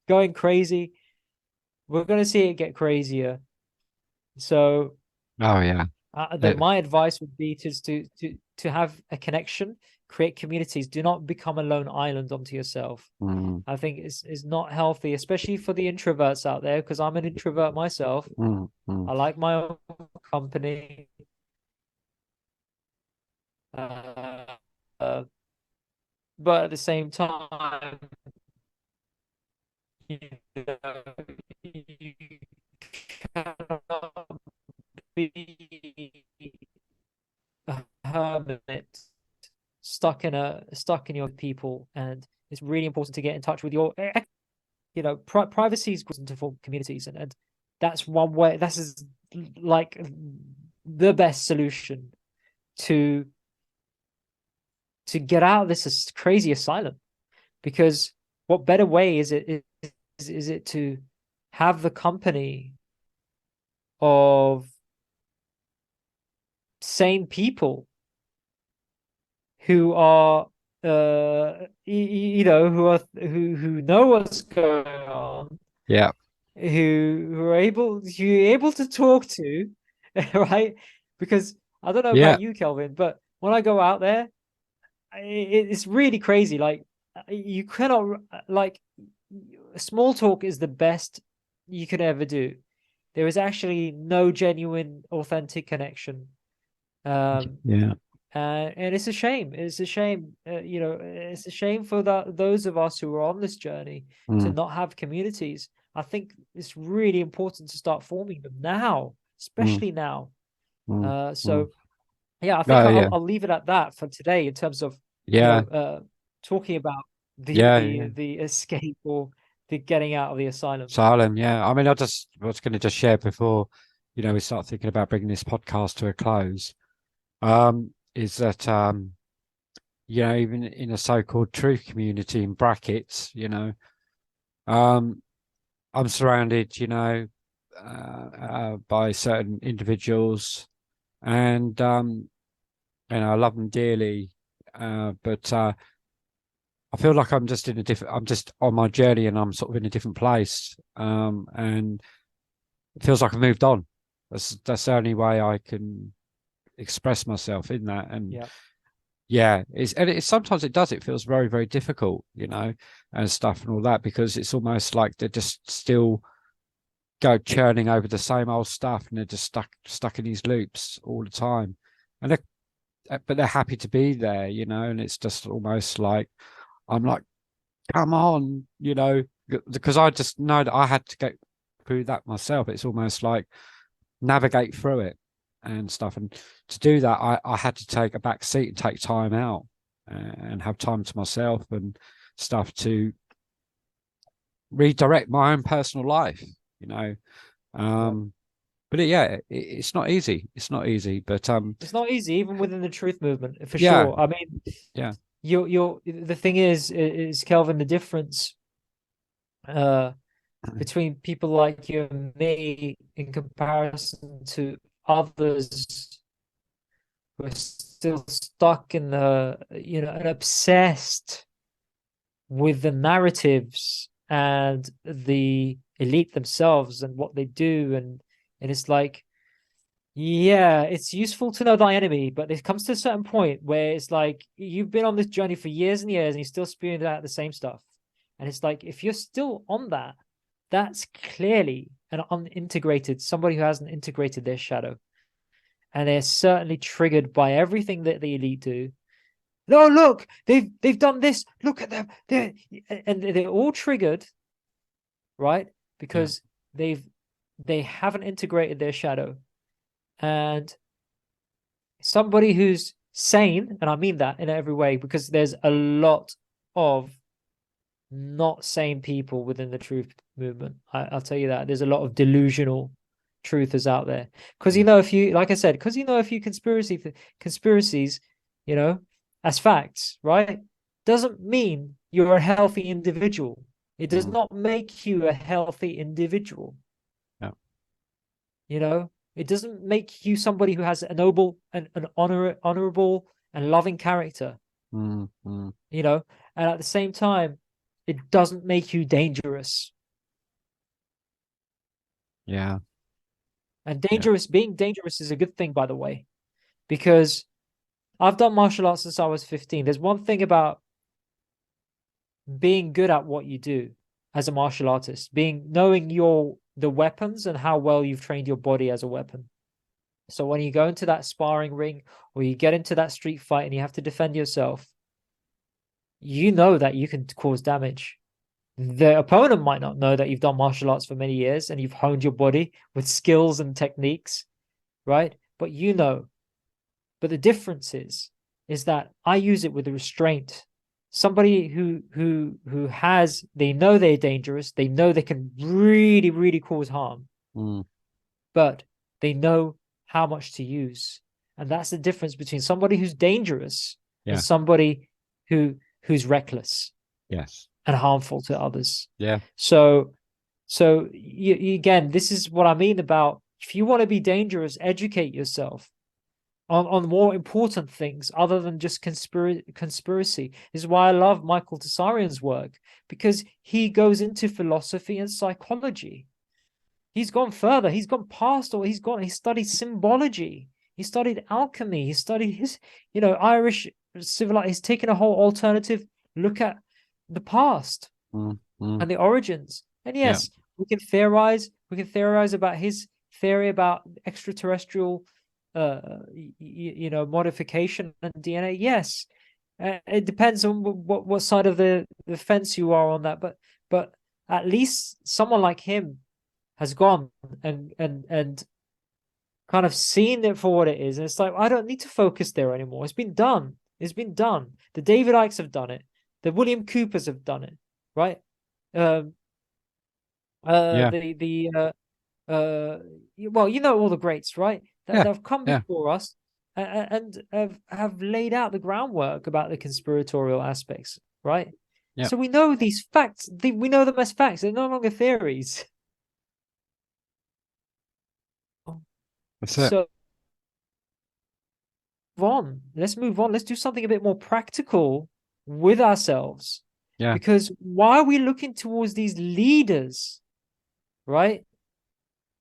going crazy. We're going to see it get crazier. So my advice would be to have a connection, create communities. Do not become a lone island onto yourself. I think it's not healthy, especially for the introverts out there, because I'm an introvert myself. I like my own company. But at the same time, you cannot be a hermit stuck in your people, and it's really important to get in touch with your privacy is important to form communities, and that's one way. This is like the best solution to get out of this crazy asylum, because what better way is it to have the company of sane people who are who know what's going on, who are able to talk to, right? Because I don't know about you, Kelvin, but when I go out there, it's really crazy. Like, you cannot, like, small talk is the best you could ever do. There is actually no genuine, authentic connection. And it's a shame. It's a shame. It's a shame for those of us who are on this journey to not have communities. I think it's really important to start forming them now, especially now. I think I'll leave it at that for today in terms of Yeah. Talking about Yeah. Yeah. the escape or the getting out of the asylum. Asylum. Yeah. I mean, I just was going to just share before, we start thinking about bringing this podcast to a close. Is that even in a so-called truth community in brackets, I'm surrounded, by certain individuals, and I love them dearly, but I feel like I'm just I'm just on my journey, and I'm sort of in a different place, and it feels like I've moved on. That's the only way I can express myself in that, and Yeah. yeah, it's sometimes it does. It feels very, very difficult, and stuff and all that, because it's almost like they're just still go churning over the same old stuff, and they're just stuck in these loops all the time, and but they're happy to be there, and it's just almost like I'm like, come on, because I just know that I had to go through that myself. It's almost like navigate through it and stuff, and to do that, I had to take a back seat and take time out, and have time to myself and stuff to redirect my own personal life, Yeah. but it's not easy. It's not easy, but It's not easy, even within the truth movement, for yeah, sure. I mean, yeah, the thing is Kelvin, the difference between people like you and me in comparison to others who are still stuck in and obsessed with the narratives and the elite themselves and what they do, and it's like, yeah, it's useful to know thy enemy, but it comes to a certain point where it's like you've been on this journey for years and years and you're still spewing out the same stuff. And it's like, if you're still on that, that's clearly an unintegrated, somebody who hasn't integrated their shadow. And they're certainly triggered by everything that the elite do. No, look, they've done this. Look at them. They're all triggered, right? yeah, Because they haven't integrated their shadow. And somebody who's sane, and I mean that in every way, because there's a lot of not sane people within the truth movement. I'll tell you that. There's a lot of delusional truthers out there. Because if you, like I said, because if you conspiracies, as facts, right? Doesn't mean you're a healthy individual. It does not make you a healthy individual. yeah, It doesn't make you somebody who has a noble and an honorable and loving character. And at the same time, it doesn't make you dangerous. yeah, And yeah, being dangerous is a good thing, by the way, because I've done martial arts since I was 15. There's one thing about being good at what you do as a martial artist, knowing the weapons and how well you've trained your body as a weapon. So when you go into that sparring ring or you get into that street fight and you have to defend yourself, you know that you can cause damage. The opponent might not know that you've done martial arts for many years and you've honed your body with skills and techniques, right? But you know. But the difference is that I use it with a restraint. Somebody who has, they know they're dangerous, they know they can really, really cause harm, but they know how much to use. And that's the difference between somebody who's dangerous and yeah, somebody who's reckless yes, and harmful to others. yeah, So again, this is what I mean about, if you want to be dangerous, educate yourself on more important things other than just conspiracy. This is why I love Michael Tsarion's work, because he goes into philosophy and psychology. He's gone further. He's gone past all. He studied symbology. He studied alchemy. He studied his, Irish civilization. He's taken a whole alternative look at the past and the origins. And yes, we can theorize. We can theorize about his theory about extraterrestrial, modification and DNA. Yes, it depends on what side of the fence you are on that. But at least someone like him has gone and kind of seen it for what it is. And it's like, I don't need to focus there anymore. It's been done. It's been done. The David Icks have done it. The William Coopers have done it, right? Yeah. Well, you know all the greats, right? That Yeah. have come Yeah. before us and have laid out the groundwork about the conspiratorial aspects, right? Yeah. So we know these facts. We know them as facts. They're no longer theories. That's it. So let's move on. Let's do something a bit more practical with ourselves. Yeah. Because why are we looking towards these leaders, right?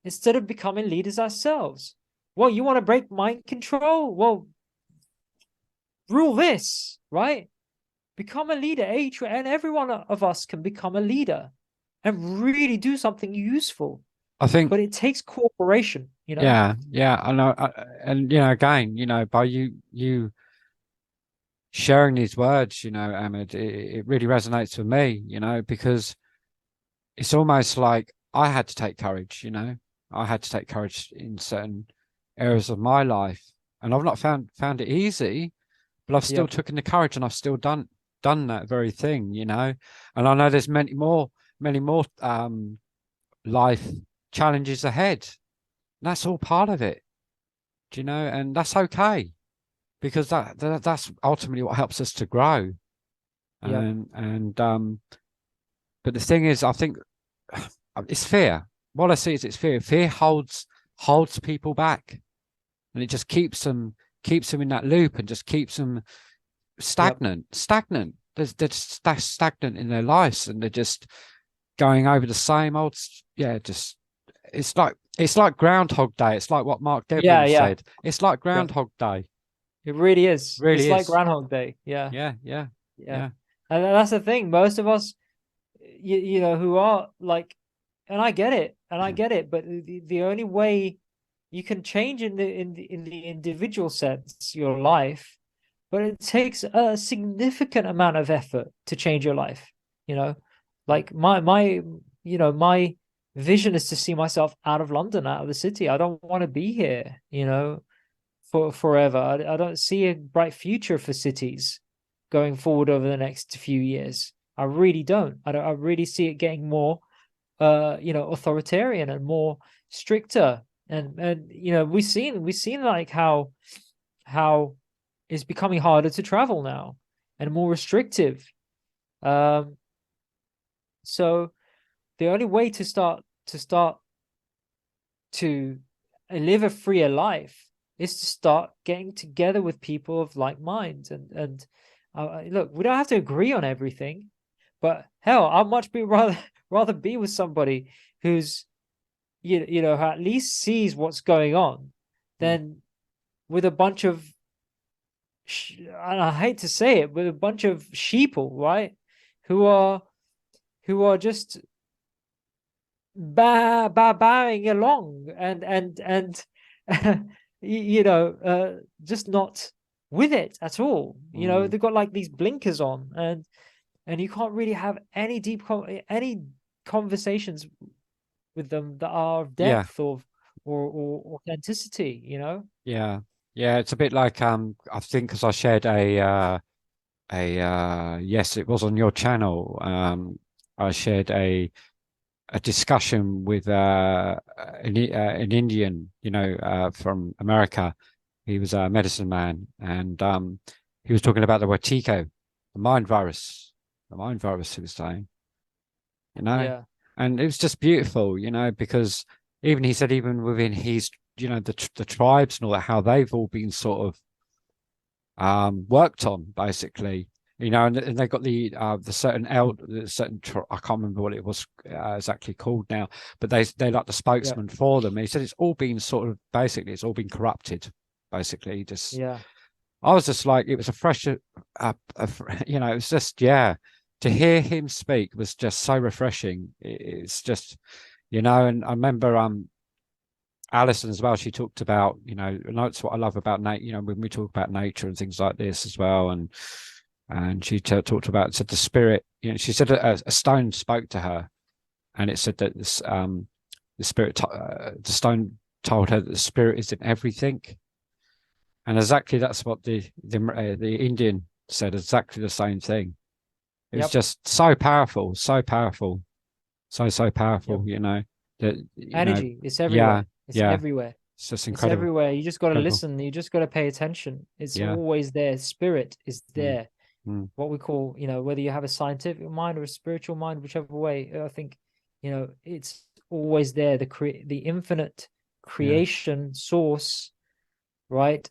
Instead of becoming leaders ourselves. Well, you want to break mind control? Well, rule this, right? Become a leader. And every one of us can become a leader and really do something useful. I think. But it takes cooperation, you know? Yeah. Yeah. I know. And again, by you sharing these words, Ahmed, it really resonates with me, because it's almost like I had to take courage, I had to take courage in certain areas of my life, and I've not found it easy, but I've still taken the courage, and I've still done that very thing, and I know there's many more life challenges ahead. And that's all part of it, and that's okay, because that's ultimately what helps us to grow. But the thing is, I think it's fear. What I see is it's fear. Fear holds people back, and it just keeps them in that loop, and just keeps them stagnant. They're stagnant in their lives, and they're just going over the same old. Yeah, just it's like Groundhog Day. It's like what Mark Devlin said. It's like Groundhog Day. It really is. Really it's like is. Groundhog Day. Yeah. Yeah. And that's the thing. Most of us, who are like, and I get it, but the only way you can change in the individual sense your life, but it takes a significant amount of effort to change your life. Like my vision is to see myself out of London, out of the city. I don't want to be here, for forever. I don't see a bright future for cities going forward over the next few years. I really don't. I really see it getting more, authoritarian and more stricter. And we've seen like how it's becoming harder to travel now and more restrictive. So the only way to start to live a freer life is to start getting together with people of like minds. And look, we don't have to agree on everything, but hell, I'd much rather be with somebody who's who at least sees what's going on than with a bunch of and I hate to say it, with a bunch of sheeple, right? Who are just bowing along and just not with it at all. They've got like these blinkers on, and you can't really have any any conversations with them that are of depth or authenticity. Yeah. It's a bit like I think, because I shared yes, it was on your channel. I shared a discussion with an Indian, from America. He was a medicine man, and he was talking about the Wetiko, the mind virus, he was saying, and it was just beautiful, because he said even within his, the tribes and all that, how they've all been sort of worked on, basically, and they got the certain I can't remember what it was exactly called now, but they like the spokesman for them. And he said it's all been sort of, basically it's all been corrupted, basically. Just I was just like, it was a fresh it was just, to hear him speak was just so refreshing. It's just, and I remember Alison as well, she talked about, and that's what I love about nature, when we talk about nature and things like this as well, and she talked about, said the spirit, she said a stone spoke to her, and it said that this the spirit the stone told her that the spirit is in everything, And exactly that's what the Indian said. Exactly the same thing. It was Yep. just so powerful, so powerful, so Yep. powerful. That Energy. It's yeah, everywhere. It's yeah. everywhere. It's just It's incredible, everywhere. You just got to incredible. listen. You just got to pay attention. It's Yeah. always there. Spirit is Mm, there. mm, What we call, whether you have a scientific mind or a spiritual mind, whichever way, I think, it's always there. The infinite yeah. creation source, right?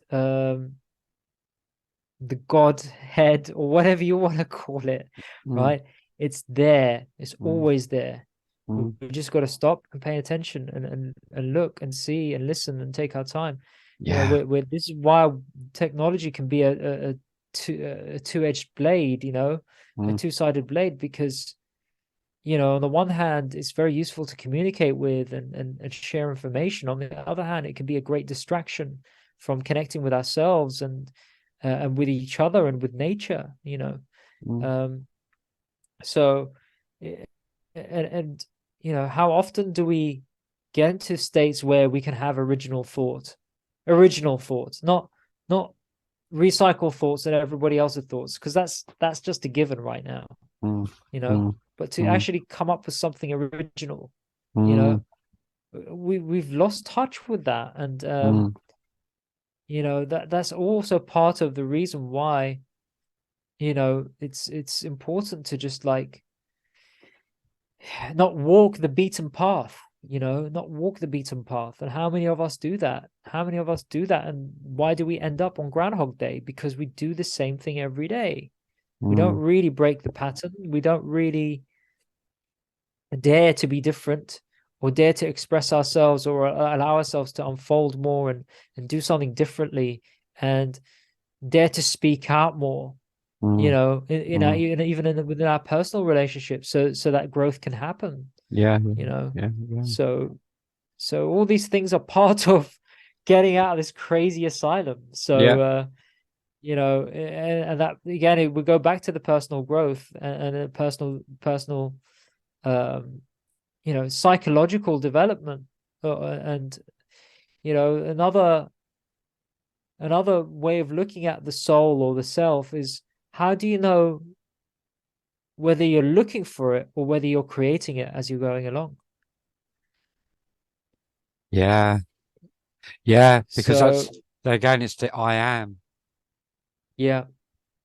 The Godhead or whatever you want to call it, Mm, right? It's there. It's mm, always there. mm, We just got to stop and pay attention and look and see and listen and take our time. yeah. This is why technology can be a two-edged blade, a Mm, two-sided blade, because on the one hand it's very useful to communicate with and share information. On the other hand, it can be a great distraction from connecting with ourselves and with each other and with nature. mm. um so eh, and how often do we get into states where we can have original thoughts, not recycle thoughts that everybody else has thoughts, because that's just a given right now, Mm, you know mm, but to mm, actually come up with something original, you know mm, we've lost touch with that. And mm. that's also part of the reason why it's important to just like not walk the beaten path, not walk the beaten path. And how many of us do that? And why do we end up on Groundhog Day? Because we do the same thing every day. We don't Mm, really break the pattern. We don't really dare to be different, or dare to express ourselves, or allow ourselves to unfold more and do something differently, and dare to speak out more, mm, mm. within our personal relationships, so that growth can happen. Yeah, you know yeah, yeah, so so all these things are part of getting out of this crazy asylum. yeah, And that again, it would go back to the personal growth and a personal um psychological development. And another way of looking at the soul or the self is, how do you know whether you're looking for it or whether you're creating it as you're going along? yeah, yeah. Because So again, it's the I am. yeah,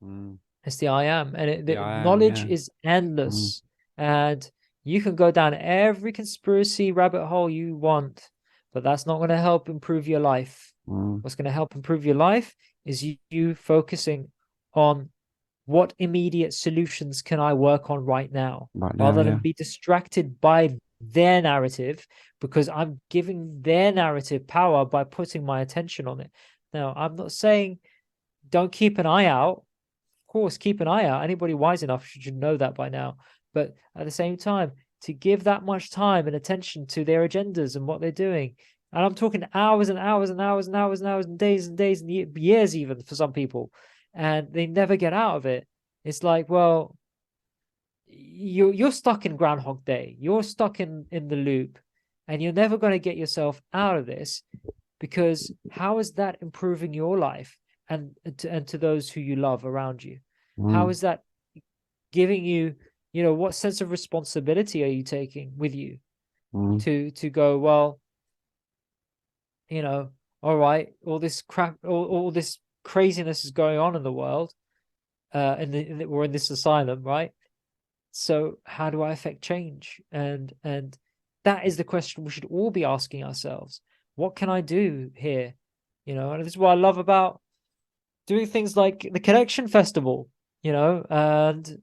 Mm, it's the I am, and the the I am. knowledge Yeah. is Mm, endless, and you can go down every conspiracy rabbit hole you want, but that's not going to help improve your life. mm. What's going to help improve your life is you focusing on what immediate solutions can I work on right now, Right now, rather than yeah. be distracted by their narrative, because I'm giving their narrative power by putting my attention on it. Now, I'm not saying don't keep an eye out. Of course, keep an eye out. Anybody wise enough should know that by now. But at the same time, to give that much time and attention to their agendas and what they're doing, and I'm talking hours and hours and hours and hours and hours and days and years, even for some people, and they never get out of it. It's like, well, you're stuck in Groundhog Day. You're stuck in the loop, and you're never going to get yourself out of this, because how is that improving your life and to those who you love around you? How Mm, is that giving you, what sense of responsibility are you taking with you mm, to go, well, you know, all right, all this crap, all this craziness is going on in the world, we're in this asylum, right? So how do I affect change? And that is the question we should all be asking ourselves. What can I do here? And this is what I love about doing things like the Connection Festival, and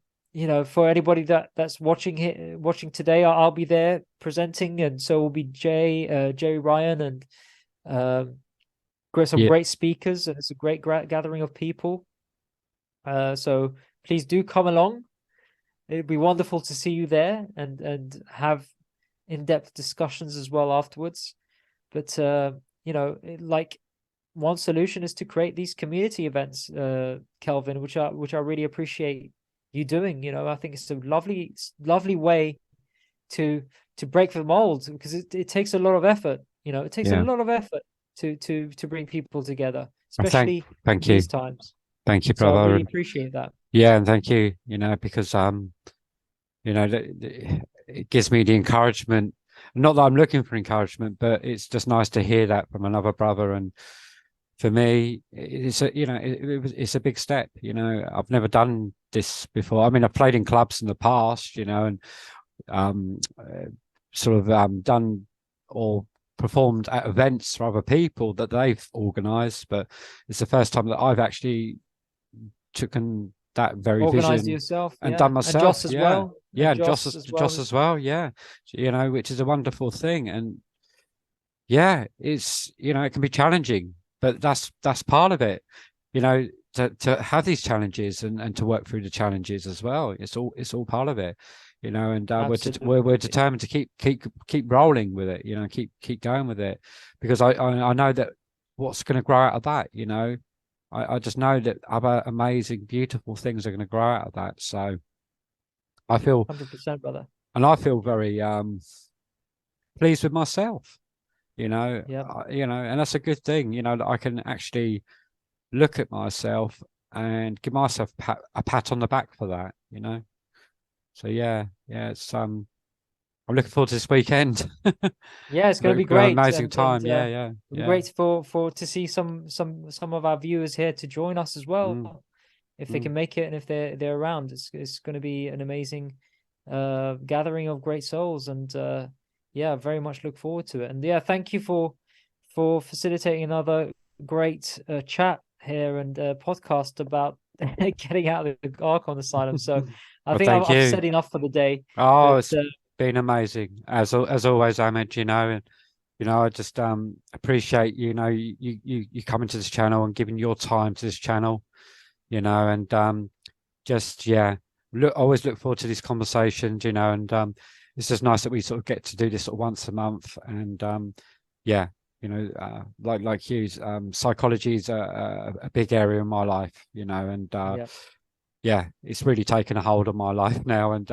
for anybody that's watching today, I'll be there presenting, and so will be Jay Ryan, and um some yeah, great speakers, and it's a great gathering of people. So please do come along. It'd be wonderful to see you there and have in-depth discussions as well afterwards. But like, one solution is to create these community events, Kelvin, which I really appreciate you doing. I think it's a lovely way to break the mold, because it takes a lot of effort. It takes a yeah, lot of effort to bring people together, especially thank you. these times. Thank you, So brother. I really appreciate that. Yeah, and thank you, because it gives me the encouragement. Not that I'm looking for encouragement, but it's just nice to hear that from another brother. And for me, it's it's a big step. I've never done this before. I mean, I've played in clubs in the past, and done or performed at events for other people that they've organized, but it's the first time that I've actually taken that very Organized vision yourself, and done myself. And Joss as yeah. well. Yeah, and Joss as well. Yeah, which is a wonderful thing. And yeah, it's it can be challenging, but that's part of it. To have these challenges and to work through the challenges as well. It's all part of it. And we're determined to keep rolling with it. Keep going with it, because I know that what's going to grow out of that. I just know that other amazing, beautiful things are going to grow out of that. So I feel 100%, brother. And I feel very pleased with myself, Yeah. And that's a good thing, that I can actually look at myself and give myself a pat on the back for that, So yeah, it's I'm looking forward to this weekend. Yeah, it's going to be great. Amazing time. Yeah. It'll be great for to see some of our viewers here to join us as well, if they can make it, and if they're around. It's going to be an amazing gathering of great souls, and very much look forward to it. And thank you for facilitating another great chat here and podcast about getting out of the Archon Asylum. So I think I've said enough for the day. Oh, it's been amazing as always, Amed. And I just appreciate you coming to this channel and giving your time to this channel. And always look forward to these conversations. And it's just nice that we sort of get to do this sort of once a month. And like you, psychology is a big area in my life. And it's really taken a hold of my life now. And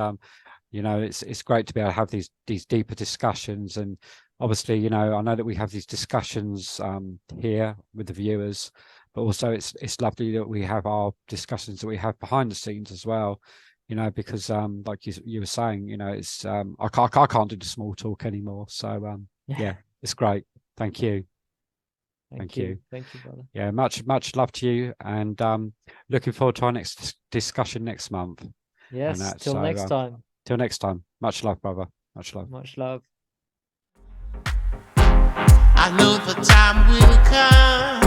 it's great to be able to have these deeper discussions. And obviously, I know that we have these discussions here with the viewers, but also it's lovely that we have our discussions that we have behind the scenes as well. Because like you were saying, it's I can't do the small talk anymore. So it's great. Thank you. Thank you, brother. Yeah, much love to you, and looking forward to our next discussion next month. Yes, till next time. Till next time. Much love, brother. Much love. Much love. I know the time will come